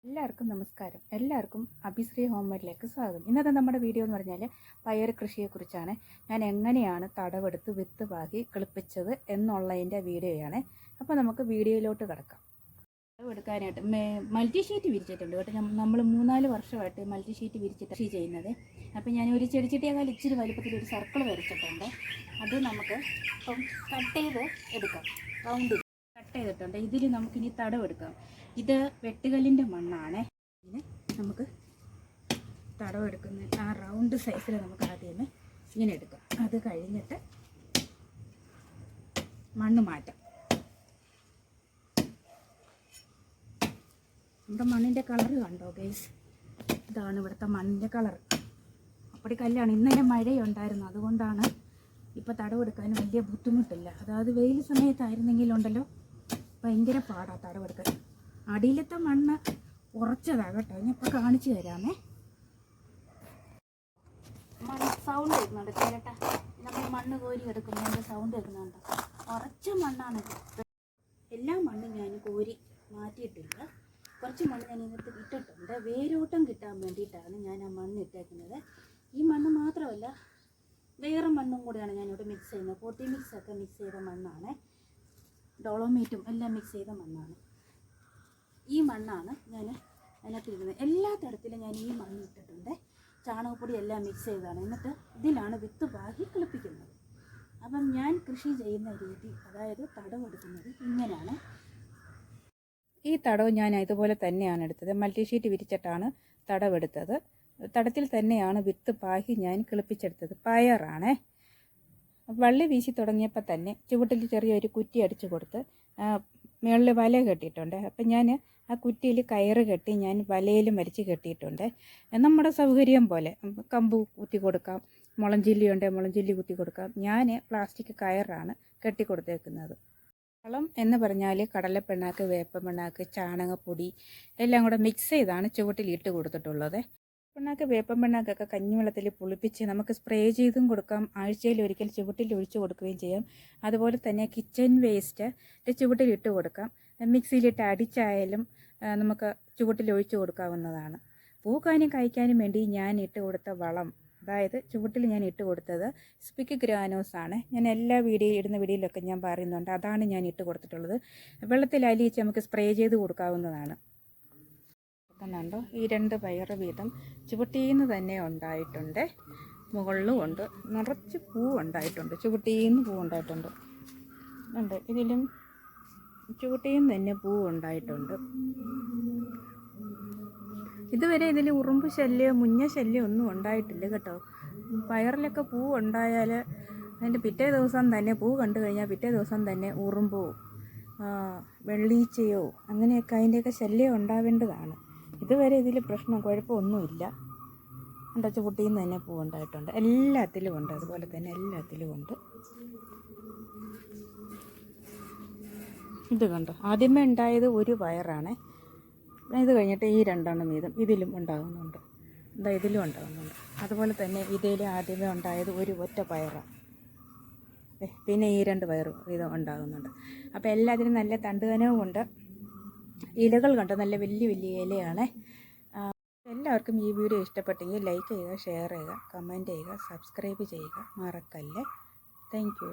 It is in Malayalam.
എല്ലാവർക്കും നമസ്കാരം. എല്ലാവർക്കും അഭിശ്രീ ഹോംമെയ്ഡിലേക്ക് സ്വാഗതം. ഇന്നത്തെ നമ്മുടെ വീഡിയോ എന്ന് പറഞ്ഞാൽ പയർ കൃഷിയെക്കുറിച്ചാണ്. ഞാൻ എങ്ങനെയാണ് തടവെടുത്ത് വിത്ത് പാകി കിളിപ്പിച്ചത് എന്നുള്ളതിൻ്റെ വീഡിയോയാണ്. അപ്പോൾ നമുക്ക് വീഡിയോയിലോട്ട് കിടക്കാം. തടവെടുക്കാനായിട്ട് മൾട്ടി ഷീറ്റ് വിരിച്ചിട്ടുണ്ട് കേട്ടോ. നമ്മൾ 3-4 വർഷമായിട്ട് മൾട്ടി ഷീറ്റ് വിരിച്ചിട്ട് കൃഷി ചെയ്യുന്നത്. അപ്പോൾ ഞാൻ ഒരു ചെടിച്ചട്ടിയേക്കാൾ ഇച്ചിരി വലുപ്പത്തിൽ ഒരു സർക്കിൾ വരച്ചിട്ടുണ്ട്. അത് നമുക്ക് ഇപ്പം കട്ട് ചെയ്ത് എടുക്കാം. റൗണ്ട് കട്ട് ചെയ്തിട്ടുണ്ട്. ഇതിൽ നമുക്കിനി തടവെടുക്കാം. ഇത് വെട്ടുകല്ലിൻ്റെ മണ്ണാണ്. ഇതിന് നമുക്ക് തടവെടുക്കുന്ന ആ റൗണ്ട് സൈസിൽ നമുക്ക് ആദ്യമേ ഇങ്ങനെ എടുക്കാം. അത് കഴിഞ്ഞിട്ട് മണ്ണ് മാറ്റാം. നമ്മുടെ മണ്ണിൻ്റെ കളർ കണ്ടോ ഗൈസ്? ഇതാണ് ഇവിടുത്തെ മണ്ണിൻ്റെ കളർ. അപ്പടി കല്ലാണ്. ഇന്നലെ മഴയുണ്ടായിരുന്നു, അതുകൊണ്ടാണ് ഇപ്പോൾ തടവെടുക്കാൻ വലിയ ബുദ്ധിമുട്ടില്ല. അതായത് വെയിൽ സമയത്തായിരുന്നെങ്കിലുണ്ടല്ലോ ഭയങ്കര പാടാണ് തടവെടുക്കാൻ. അടിയിലത്തെ മണ്ണ് ഉറച്ചതാണ് കേട്ടോ. ഞാനിപ്പോൾ കാണിച്ചു തരാമേ. സൗണ്ട് കേൾക്കുന്നുണ്ട് ചേട്ടാ. നമ്മൾ മണ്ണ് കോരി എടുക്കുമ്പോൾ എൻ്റെ സൗണ്ട് കേൾക്കുന്നുണ്ട്. ഉറച്ച മണ്ണാണിത്. എല്ലാ മണ്ണും ഞാൻ കോരി മാറ്റിയിട്ടില്ല. കുറച്ച് മണ്ണ് ഞാൻ ഇതിനകത്ത് ഇട്ടിട്ടുണ്ട്. വേരോട്ടം കിട്ടാൻ വേണ്ടിയിട്ടാണ് ഞാൻ ആ മണ്ണ് ഇട്ടേക്കുന്നത്. ഈ മണ്ണ് മാത്രമല്ല, വേറെ മണ്ണും കൂടെയാണ് ഞാനിവിടെ മിക്സ് ചെയ്യുന്നത്. പോട്ടി മിക്സൊക്കെ മിക്സ് ചെയ്ത മണ്ണാണ്. ഡോളോമേറ്റും എല്ലാം മിക്സ് ചെയ്ത മണ്ണാണ്. ഈ മണ്ണാണ് ഞാൻ അതിനകത്തിരുന്നത്. എല്ലാ തരത്തിലും ഞാൻ ഈ മണ്ണ് ഇട്ടിട്ടുണ്ട്. ചാണകപ്പൊടി എല്ലാം മിക്സ് ചെയ്തതാണ്. എന്നിട്ട് ഇതിലാണ് വിത്ത് പാകി കിളിപ്പിക്കുന്നത്. അപ്പം ഞാൻ കൃഷി ചെയ്യുന്ന രീതി, അതായത് തടവെടുക്കുന്നത് ഇങ്ങനെയാണ്. ഈ തടവ് ഞാൻ ഇതുപോലെ തന്നെയാണ് എടുത്തത്. മൾട്ടി ഷീറ്റ് വിരിച്ചിട്ടാണ് തടവെടുത്തത്. തടത്തിൽ തന്നെയാണ് വിത്ത് പാകി ഞാൻ കിളിപ്പിച്ചെടുത്തത്. പയറാണേ. വള്ളി വീശി തുടങ്ങിയപ്പോൾ തന്നെ ചുവട്ടിൽ ചെറിയൊരു കുറ്റി അടിച്ചു കൊടുത്ത് മുകളിൽ വല കെട്ടിയിട്ടുണ്ട്. അപ്പം ഞാൻ ആ കുറ്റിയിൽ കയറ് കെട്ടി ഞാൻ വലയിലും വലിച്ച് കെട്ടിയിട്ടുണ്ട്. നമ്മുടെ സൗകര്യം പോലെ കമ്പ് കുത്തി കൊടുക്കാം, മുളഞ്ചില്ലി ഉണ്ടെങ്കിൽ മുളഞ്ചില്ലി കുത്തി കൊടുക്കാം. ഞാൻ പ്ലാസ്റ്റിക് കയറാണ് കെട്ടി കൊടുത്തേക്കുന്നത്. വളം എന്ന് പറഞ്ഞാൽ കടലപ്പിണ്ണാക്ക്, വേപ്പപ്പിണ്ണാക്ക്, ചാണകപ്പൊടി എല്ലാം കൂടെ മിക്സ് ചെയ്താണ് ചുവട്ടിൽ ഇട്ട് കൊടുത്തിട്ടുള്ളത്. പിണ്ണാക്ക്, വേപ്പൻ പിണ്ണാക്കൊക്കെ കഞ്ഞിവെള്ളത്തിൽ പുളിപ്പിച്ച് നമുക്ക് സ്പ്രേ ചെയ്തും കൊടുക്കാം. ആഴ്ചയിൽ ഒരിക്കൽ ചുവട്ടിൽ ഒഴിച്ചു കൊടുക്കുകയും ചെയ്യാം. അതുപോലെ തന്നെ കിച്ചൺ വേസ്റ്റ് ചുവട്ടിൽ ഇട്ട് കൊടുക്കാം. മിക്സിയിലിട്ട് അടിച്ചായാലും നമുക്ക് ചുവട്ടിൽ ഒഴിച്ചു കൊടുക്കാവുന്നതാണ്. പൂക്കാനും കഴിക്കാനും വേണ്ടി ഞാൻ ഇട്ട് കൊടുത്ത വളം, അതായത് ചുവട്ടിൽ ഞാൻ ഇട്ട് കൊടുത്തത് സ്പിക്ക് ഗ്രാനോസാണ്. ഞാൻ എല്ലാ ഇടുന്ന വീഡിയോയിലൊക്കെ ഞാൻ പറയുന്നുണ്ട്. അതാണ് ഞാൻ ഇട്ട് കൊടുത്തിട്ടുള്ളത്. വെള്ളത്തിൽ അലിയിച്ച് നമുക്ക് സ്പ്രേ ചെയ്ത് കൊടുക്കാവുന്നതാണ്. ണ്ടോ ഈ 2 പയർ വീതം ചുവട്ടിന്ന് തന്നെ ഉണ്ടായിട്ടുണ്ട്. മുകളിലും ഉണ്ട്. നിറച്ച് പൂവുണ്ടായിട്ടുണ്ട്. ചുവട്ടിന്ന് പൂവുണ്ടായിട്ടുണ്ട്. ഉണ്ട്. ഇതിലും ചുവട്ടിന്ന് തന്നെ പൂവുണ്ടായിട്ടുണ്ട്. ഇതുവരെ ഇതിൽ ഉറുമ്പ് ശല്യം, മുഞ്ഞ ശല്യം ഒന്നും ഉണ്ടായിട്ടില്ല കേട്ടോ. പയറിലൊക്കെ പൂ ഉണ്ടായാൽ അതിൻ്റെ പിറ്റേ ദിവസം തന്നെ, പൂ കണ്ടു കഴിഞ്ഞാൽ പിറ്റേ ദിവസം തന്നെ ഉറുമ്പോ വെള്ളീച്ചയോ അങ്ങനെയൊക്കെ അതിൻ്റെയൊക്കെ ശല്യം ഉണ്ടാവേണ്ടതാണ്. ഇതുവരെ ഇതിൽ പ്രശ്നം കുഴപ്പമൊന്നുമില്ല. ഉണ്ട്. ചുവട്ടിന്ന് തന്നെ പൂവുണ്ടായിട്ടുണ്ട്. എല്ലാത്തിലും ഉണ്ട്. അതുപോലെ തന്നെ എല്ലാത്തിലും ഉണ്ട്. ഇത് കണ്ടോ, ആദ്യമേ ഉണ്ടായത് ഒരു പയറാണ്. ഇത് കഴിഞ്ഞിട്ട് ഈ 2 വീതം ഇതിലും ഉണ്ടാകുന്നുണ്ട്. എന്താ ഇതിലും ഉണ്ടാകുന്നുണ്ട്. അതുപോലെ തന്നെ ഇതിൽ ആദ്യമേ ഉണ്ടായത് ഒരു ഒറ്റ പയറാണ്. പിന്നെ ഈ 2 പയർ ഇത് ഉണ്ടാകുന്നുണ്ട്. അപ്പോൾ എല്ലാത്തിനും നല്ല തണ്ടുകനവും ഉണ്ട്. ഇലകൾ കണ്ടോ, നല്ല വലിയ വലിയ ഇലയാണ്. എല്ലാവർക്കും ഈ വീഡിയോ ഇഷ്ടപ്പെട്ടെങ്കിൽ ലൈക്ക് ചെയ്യുക, ഷെയർ ചെയ്യുക, കമൻറ്റ് ചെയ്യുക, സബ്സ്ക്രൈബ് ചെയ്യുക മറക്കല്ലേ. Thank you.